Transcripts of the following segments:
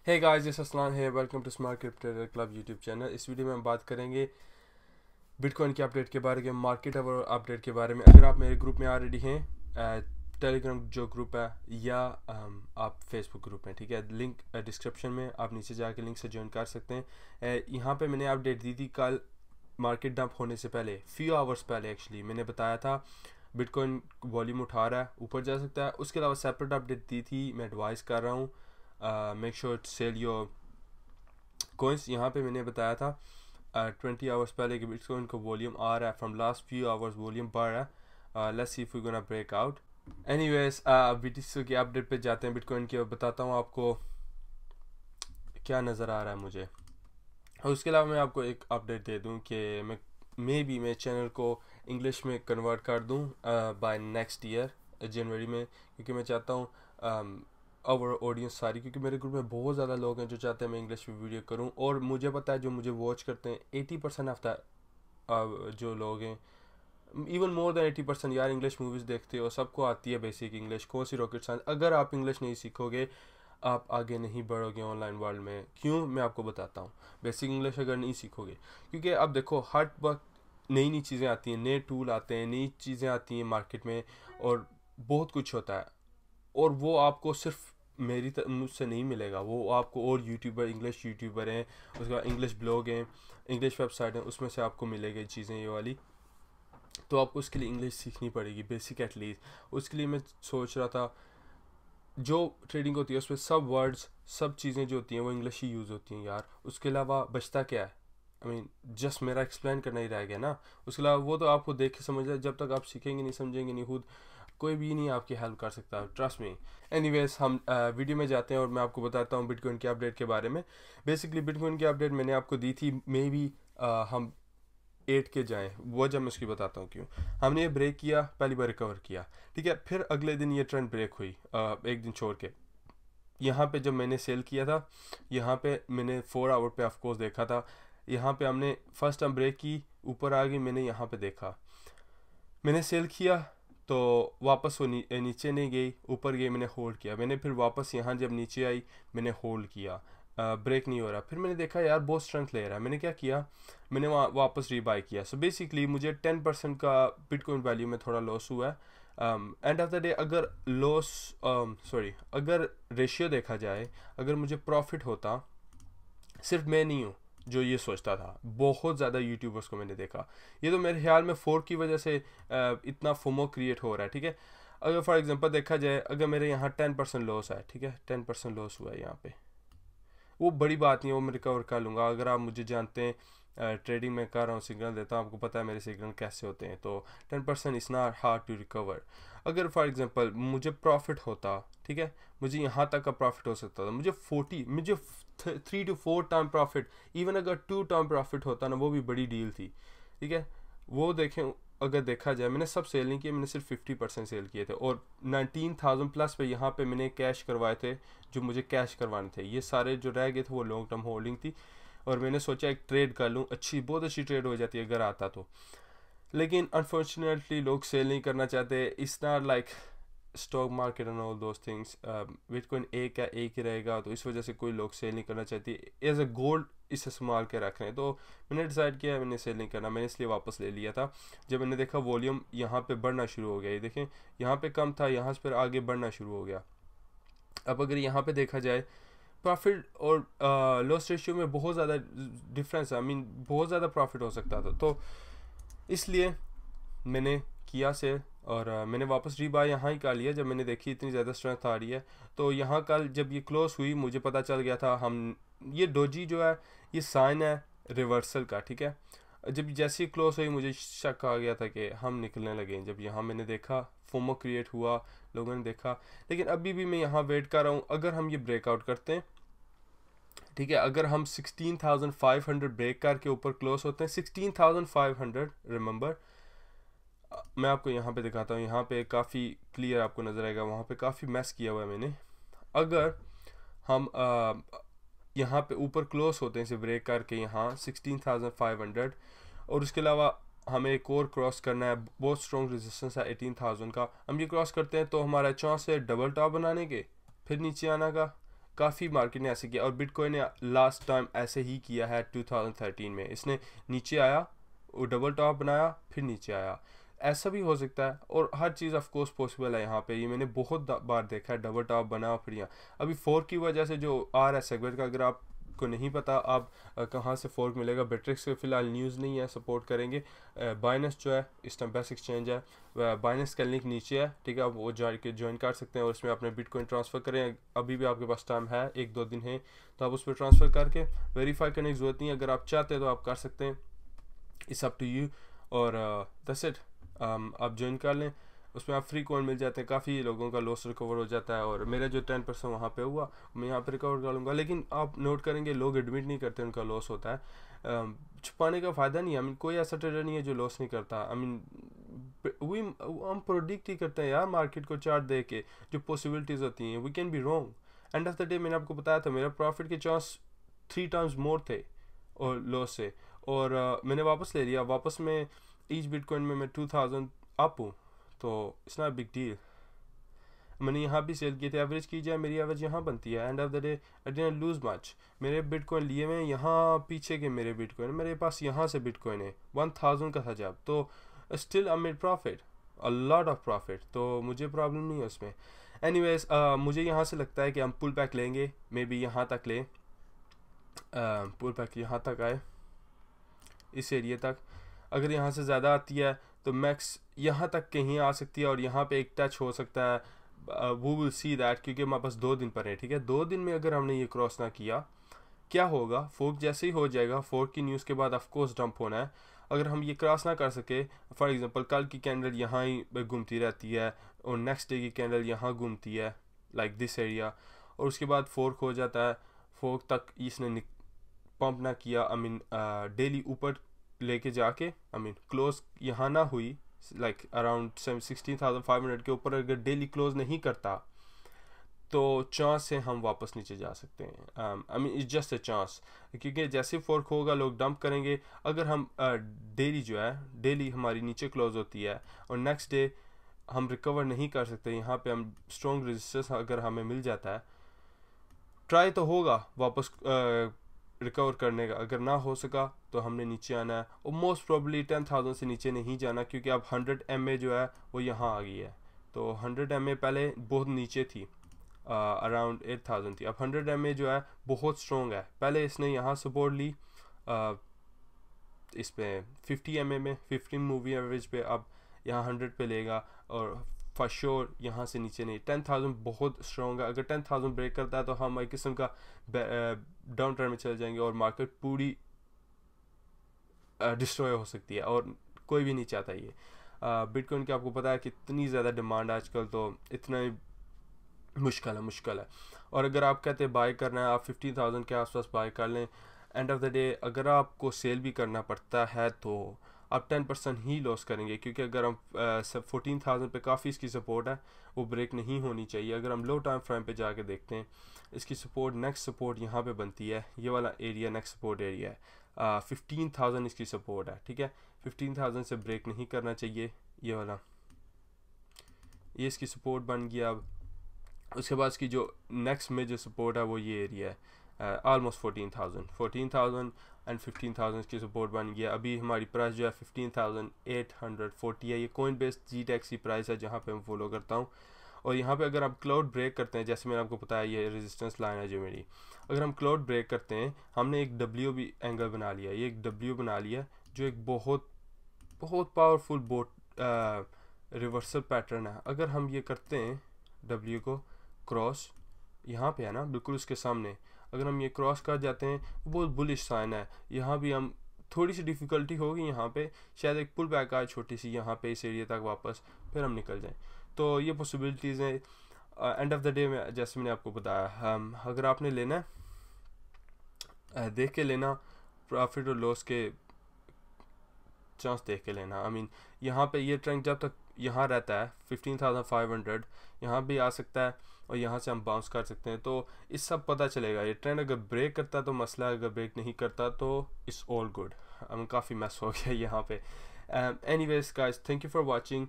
Hey guys, this Aslan है। Welcome to smart crypto club YouTube channel. इस video में हम बात करेंगे बिटकॉइन के अपडेट के बारे में, मार्केट अपडेट के बारे में। अगर आप मेरे ग्रुप में ऑलरेडी हैं, टेलीग्राम जो ग्रुप है या आप फेसबुक ग्रुप में, ठीक है, लिंक डिस्क्रिप्शन में, आप नीचे जाके लिंक से ज्वाइन कर सकते हैं। यहाँ पे मैंने अपडेट दी थी कल मार्केट डंप होने से पहले, फ्यू आवर्स पहले एक्चुअली मैंने बताया था बिटकॉइन वॉल्यूम उठा रहा है, ऊपर जा सकता है। उसके अलावा सेपरेट अपडेट दी थी, मैं एडवाइस कर रहा हूँ make sure to sell your coins. यहाँ पे मैंने बताया था 20 आवर्स पहले कि बिटकॉइन का वॉल्यूम आ रहा है, from last few hours volume बढ़ रहा है। Let's see if we gonna break out. Anyways, BTC की अपडेट पे जाते हैं। बिटकॉइन की बताता हूँ आपको क्या नज़र आ रहा है मुझे। और उसके अलावा मैं आपको एक अपडेट दे दूँ कि मैं चैनल को इंग्लिश में कन्वर्ट कर दूँ बाय नेक्स्ट ईयर जनवरी में, क्योंकि मैं चाहता हूँ और ऑडियंस सारी, क्योंकि मेरे ग्रुप में बहुत ज़्यादा लोग हैं जो चाहते हैं मैं इंग्लिश में वीडियो करूं। और मुझे पता है जो मुझे वॉच करते हैं 80% ऑफ द जो लोग हैं, इवन मोर देन 80% यार इंग्लिश मूवीज़ देखते हो, सबको आती है बेसिक इंग्लिश, कौन सी रॉकेट साइंस। अगर आप इंग्लिश नहीं सीखोगे आप आगे नहीं बढ़ोगे ऑनलाइन वर्ल्ड में। क्यों, मैं आपको बताता हूँ। बेसिक इंग्लिश अगर नहीं सीखोगे, क्योंकि अब देखो हर वक्त नई नई चीज़ें आती हैं, नए टूल आते हैं, नई चीज़ें आती हैं मार्केट में, और बहुत कुछ होता है। और वो आपको सिर्फ मुझसे नहीं मिलेगा, वो आपको और यूट्यूबर, इंग्लिश यूट्यूबर हैं, उसके बाद इंग्लिश ब्लॉग हैं, इंग्लिश वेबसाइट हैं, उसमें से आपको मिलेगी चीज़ें ये वाली। तो आपको उसके लिए इंग्लिश सीखनी पड़ेगी, बेसिक एटलीस्ट। उसके लिए मैं सोच रहा था जो ट्रेडिंग होती है उसमें सब वर्ड्स, सब चीज़ें जो होती हैं वो इंग्लिश ही यूज़ होती हैं यार। उसके अलावा बचता क्या है? आई मीन जस्ट मेरा एक्सप्लेन करना ही रह गया ना। उसके अलावा वो तो आपको देख के समझ ले, जब तक आप सीखेंगे नहीं, समझेंगे नहीं खुद, कोई भी नहीं आपकी हेल्प कर सकता, ट्रस्ट मी। एनीवेज, हम वीडियो में जाते हैं और मैं आपको बताता हूँ बिटकॉइन के अपडेट के बारे में। बेसिकली बिटकॉइन की अपडेट मैंने आपको दी थी, मे बी हम 8 के जाएँ, वो जब मैं उसकी बताता हूँ क्यों। हमने ये ब्रेक किया, पहली बार रिकवर किया, ठीक है, फिर अगले दिन ये ट्रेंड ब्रेक हुई, एक दिन छोड़ के। यहाँ पे जब मैंने सेल किया था, यहाँ पे मैंने 4 आवर पे ऑफकोर्स देखा था। यहाँ पे हमने फर्स्ट टाइम ब्रेक की, ऊपर आ गई, मैंने यहाँ पे देखा, मैंने सेल किया, तो वापस वो नीचे नहीं गई, ऊपर गई, मैंने होल्ड किया। मैंने फिर वापस यहाँ जब नीचे आई मैंने होल्ड किया, ब्रेक नहीं हो रहा। फिर मैंने देखा यार बहुत स्ट्रेंथ ले रहा है, मैंने क्या किया, मैंने वहाँ वापस रीबाई किया। सो बेसिकली मुझे 10% का बिटकॉइन वैल्यू में थोड़ा लॉस हुआ है। एंड ऑफ द डे अगर लॉस अगर रेशियो देखा जाए, अगर मुझे प्रॉफिट होता, सिर्फ मैं नहीं हूँ जो ये सोचता था, बहुत ज़्यादा यूट्यूबर्स को मैंने देखा। ये तो मेरे ख्याल में फोर्क की वजह से इतना फोमो क्रिएट हो रहा है, ठीक है। अगर फॉर एग्जांपल देखा जाए, अगर मेरे यहाँ 10% लॉस है, ठीक है, 10% लॉस हुआ है यहाँ पे, वो बड़ी बात नहीं है, वो मैं रिकवर कर लूँगा। अगर आप मुझे जानते हैं, ट्रेडिंग में कर रहा हूँ, सिग्नल देता हूँ, आपको पता है मेरे सिग्नल कैसे होते हैं, तो 10% is not hard to recover. अगर फॉर एग्जांपल मुझे प्रॉफिट होता, ठीक है, मुझे यहाँ तक का प्रॉफिट हो सकता था, मुझे 3 to 4 टाइम प्रॉफिट, इवन अगर 2 टाइम प्रॉफिट होता ना, वो भी बड़ी डील थी, ठीक है। वो देखें, अगर देखा जाए मैंने सब सेल नहीं किए, मैंने सिर्फ 50% सेल किए थे, और 19,000 प्लस पे यहाँ पे मैंने कैश करवाए थे, जो मुझे कैश करवाने थे। ये सारे जो रह गए थे वो लॉन्ग टर्म होल्डिंग थी, और मैंने सोचा एक ट्रेड कर लूँ, बहुत अच्छी ट्रेड हो जाती है अगर आता तो। लेकिन अनफॉर्चुनेटली लोग सेल नहीं करना चाहते। It's not like stock market and all those things. Bitcoin एक है, एक ही रहेगा, तो इस वजह से कोई लोग सेल नहीं करना चाहती। एज अ गोल्ड इसे संभाल के रख रहे हैं, तो मैंने डिसाइड किया मैंने सेल नहीं करना, मैंने इसलिए वापस ले लिया था। जब मैंने देखा वॉल्यूम यहाँ पे बढ़ना शुरू हो गया, ये देखें यहाँ पे कम था, यहाँ से फिर आगे बढ़ना शुरू हो गया। अब अगर यहाँ पे देखा जाए, प्रॉफिट और लॉस रेशियो में बहुत ज़्यादा डिफरेंस है, आई मीन बहुत ज़्यादा प्रॉफिट हो सकता था, तो इसलिए मैंने किया सेल। और मैंने वापस रीबाय यहाँ ही कर लिया जब मैंने देखी इतनी ज़्यादा स्ट्रेंथ आ रही है। तो यहाँ कल जब ये क्लोज हुई, मुझे पता चल गया था हम, ये डोजी जो है ये साइन है रिवर्सल का, ठीक है। जब जैसे ही क्लोज हुई मुझे शक आ गया था कि हम निकलने लगे। जब यहाँ मैंने देखा फोमो क्रिएट हुआ, लोगों ने देखा, लेकिन अभी भी मैं यहाँ वेट कर रहा हूँ। अगर हम ये ब्रेकआउट करते हैं, ठीक है, अगर हम 16,500 ब्रेक करके ऊपर क्लोज होते हैं, 16,500 रिमेंबर, मैं आपको यहाँ पे दिखाता हूँ, यहाँ पे काफ़ी क्लियर आपको नज़र आएगा, वहाँ पे काफ़ी मैस किया हुआ है मैंने। अगर हम यहाँ पे ऊपर क्लोज होते हैं इसे ब्रेक करके यहाँ 16,500, और उसके अलावा हमें एक और क्रॉस करना है, बहुत स्ट्रॉन्ग रेजिस्टेंस है 18,000 का। हम ये क्रॉस करते हैं तो हमारा चांस है डबल टॉप बनाने के, फिर नीचे आना का, काफ़ी मार्केट ने ऐसे किया, और बिटकॉइन ने लास्ट टाइम ऐसे ही किया है 2013 में। इसने नीचे आया, वो डबल टॉप बनाया, फिर नीचे आया। ऐसा भी हो सकता है, और हर चीज़ ऑफ कोर्स पॉसिबल है यहाँ पे। ये मैंने बहुत बार देखा है, डबल टॉप बना फिर यहाँ। अभी फोर्क की वजह से जो आ रहा है सेगमेंट का, अगर आपको नहीं पता आप कहाँ से फोर्क मिलेगा, बिट्रेक्स के फिलहाल न्यूज़ नहीं है, सपोर्ट करेंगे। बाइनेंस जो है इस टाइम बेस्ट एक्सचेंज है, बाइनेंस का लिंक नीचे है, ठीक है, आप वो ज्वाइन कर सकते हैं और उसमें अपने बिटकॉइन ट्रांसफ़र करें। अभी भी आपके पास टाइम है, 1-2 दिन है, तो आप उस पर ट्रांसफ़र करके वेरीफाई करने की ज़रूरत नहीं है। अगर आप चाहते हैं तो आप कर सकते हैं, इट्स अप टू यू। और दैट्स इट, आप ज्वाइन कर लें, उसमें आप फ्री कॉइन मिल जाते हैं। काफ़ी लोगों का लॉस रिकवर हो जाता है, और मेरा जो 10% वहाँ पे हुआ मैं यहाँ पे रिकवर कर लूँगा। लेकिन आप नोट करेंगे लोग एडमिट नहीं करते उनका लॉस होता है। छुपाने का फ़ायदा नहीं है। आई मीन कोई ऐसा ट्रेडर नहीं है जो लॉस नहीं करता। आई मीन हम प्रोडिक्ट ही करते हैं यार मार्केट को चार्ट दे के, जो पॉसिबिलिटीज़ होती हैं। We can be wrong. End of the day मैंने आपको बताया था मेरा प्रॉफिट के चांस 3 टाइम्स मोर थे और लॉस से, और मैंने वापस ले लिया। वापस में ईच बिटकॉइन में मैं 2000 अप हूँ, तो इट्स नॉट बिग डील। मैंने यहाँ भी सेल किए थे, एवरेज की जाए मेरी एवरेज यहाँ बनती है। And of the day I didn't loose much. मेरे बिटकॉइन लिए मैं यहाँ पीछे के मेरे बिटकॉइन, मेरे पास यहाँ से बिटकॉइन है 1000 का था जब, तो still I made profit, a lot of profit, तो मुझे प्रॉब्लम नहीं है उसमें। एनीवेज मुझे यहाँ से लगता है कि हम पुल बैक लेंगे, मे बी यहाँ तक लें, पुल बैक यहाँ तक आए, इस एरिया तक। अगर यहाँ से ज़्यादा आती है तो मैक्स यहाँ तक कहीं आ सकती है, और यहाँ पे एक टच हो सकता है। वो विल सी दैट, क्योंकि हमारे पास 2 दिन पर है, ठीक है। 2 दिन में अगर हमने ये क्रॉस ना किया, क्या होगा, फोर्क जैसे ही हो जाएगा, फोर्क की न्यूज़ के बाद ऑफ कोर्स डंप होना है। अगर हम ये क्रॉस ना कर सके, फॉर एग्जांपल कल की कैंडल यहाँ ही घूमती रहती है, और नेक्स्ट डे की कैंडल यहाँ घूमती है, लाइक दिस एरिया, और उसके बाद फोर्क हो जाता है, फोर्क तक इसने पंप ना किया, आई मीन डेली ऊपर लेके जाके, आई मीन क्लोज यहाँ ना हुई, लाइक अराउंड 16,500 के ऊपर अगर डेली क्लोज नहीं करता, तो चांस से हम वापस नीचे जा सकते हैं। I mean it's just a chance, क्योंकि जैसे फोर्क होगा लोग डंप करेंगे। अगर हम डेली जो है, डेली हमारी नीचे क्लोज होती है, और नेक्स्ट डे हम रिकवर नहीं कर सकते, यहाँ पे हम स्ट्रॉन्ग रेजिस्टेंस अगर हमें मिल जाता है, ट्राई तो होगा वापस रिकवर करने का। अगर ना हो सका तो हमने नीचे आना है, और मोस्ट प्रोबेबली 10,000 से नीचे नहीं जाना, क्योंकि अब 100 MA जो है वो यहाँ आ गई है। तो 100 MA पहले बहुत नीचे थी, अराउंड 8,000 थी। अब 100 MA जो है बहुत स्ट्रॉन्ग है। पहले इसने यहाँ सपोर्ट ली इस पे 50 MA में, 15 मूवी एवरेज पे, अब यहाँ 100 पे लेगा, और फॉर श्योर यहाँ से नीचे नहीं। 10,000 बहुत स्ट्रॉन्ग है। अगर 10,000 ब्रेक करता है तो हम एक किस्म का डाउन ट्रेंड में चले जाएंगे, और मार्केट पूरी डिस्ट्रॉय हो सकती है, और कोई भी नहीं चाहता ये। बिटकॉइन की आपको पता है कि इतनी ज़्यादा डिमांड आजकल, तो इतना ही मुश्किल है। और अगर आप कहते हैं बाय करना है, आप 15,000 के आसपास बाय कर लें। एंड ऑफ द डे अगर आपको सेल भी करना पड़ता है तो आप 10% ही लॉस करेंगे, क्योंकि अगर हम 14,000 पे काफ़ी इसकी सपोर्ट है, वो ब्रेक नहीं होनी चाहिए। अगर हम लो टाइम फ्रेम पे जाके देखते हैं, इसकी सपोर्ट, नेक्स्ट सपोर्ट यहाँ पे बनती है, ये वाला एरिया नेक्स्ट सपोर्ट एरिया है। 15,000 इसकी सपोर्ट है, ठीक है। 15,000 से ब्रेक नहीं करना चाहिए, ये वाला, ये इसकी सपोर्ट बन गया। अब उसके बाद इसकी जो नेक्स्ट मेजर सपोर्ट है वो ये एरिया है, ऑलमोस्ट 14,000 एंड 15,000 की सपोर्ट बन गया। अभी हमारी प्राइस जो है 15,840 है। ये कॉइन बेस GTX की प्राइस है जहाँ पे मैं फॉलो करता हूँ। और यहाँ पे अगर आप क्लाउड ब्रेक करते हैं, जैसे मैंने आपको बताया ये रेजिस्टेंस लाइन है जो मेरी, अगर हम क्लाउड ब्रेक करते हैं, हमने एक W भी एंगल बना लिया, ये एक W बना लिया, जो एक बहुत पावरफुल रिवर्सल पैटर्न है। अगर हम ये करते हैं W को क्रॉस, यहाँ पे है ना बिल्कुल उसके सामने, अगर हम ये क्रॉस कर जाते हैं, बहुत बुलिश साइन है। यहाँ भी हम थोड़ी सी डिफ़िकल्टी होगी, यहाँ पे शायद एक पुल बैक आए छोटी सी यहाँ पे इस एरिया तक वापस, फिर हम निकल जाएं। तो ये पॉसिबिलिटीज़ हैं। एंड ऑफ द डे में जैसे मैंने आपको बताया, अगर आपने लेना है देख के लेना, प्रॉफिट और लॉस के चांस देख के लेना। आई मीन यहाँ पे ये ट्रेंड जब तक यहाँ रहता है 15,500 यहाँ भी आ सकता है, और यहाँ से हम बाउंस कर सकते हैं, तो इस सब पता चलेगा। ये ट्रेंड अगर ब्रेक करता तो मसला है, अगर ब्रेक नहीं करता तो इट्स ऑल गुड। काफ़ी मैस हो गया यहाँ पे। Anyways guys, thank you for watching.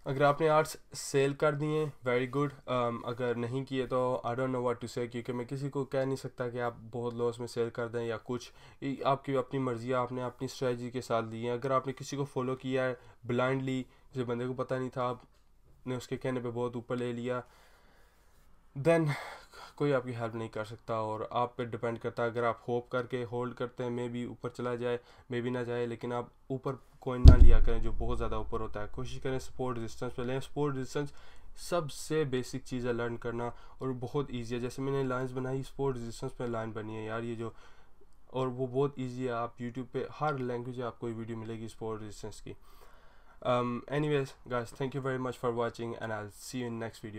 अगर आपने आर्ट्स सेल कर दिए वेरी गुड, अगर नहीं किए तो I don't know what to say, क्योंकि मैं किसी को कह नहीं सकता कि आप बहुत लॉस में सेल कर दें या कुछ। आपकी अपनी मर्ज़ी है, आपने अपनी स्ट्रेटजी के साथ ली है। अगर आपने किसी को फॉलो किया है ब्लाइंडली, जिस बंदे को पता नहीं था, आपने उसके कहने पे बहुत ऊपर ले लिया, देन कोई आपकी हेल्प नहीं कर सकता और आप पे डिपेंड करता है। अगर आप होप करके होल्ड करते हैं मे बी ऊपर चला जाए, मे बी ना जाए, लेकिन आप ऊपर कोइन ना लिया करें जो बहुत ज़्यादा ऊपर होता है। कोशिश करें सपोर्ट रेजिस्टेंस पे लें। सपोर्ट रेजिस्टेंस सबसे बेसिक चीज़ है लर्न करना, और बहुत ईजी है। जैसे मैंने लाइंस बनाई, सपोर्ट रेजिस्टेंस पे लाइन बनी है यार, ये जो, और वो बहुत ईजी है। आप यूट्यूब पे हर लैंग्वेज आपको वीडियो मिलेगी सपोर्ट रेजिस्टेंस की। Anyways guys, thank you very much for watching and I'll see you in next video.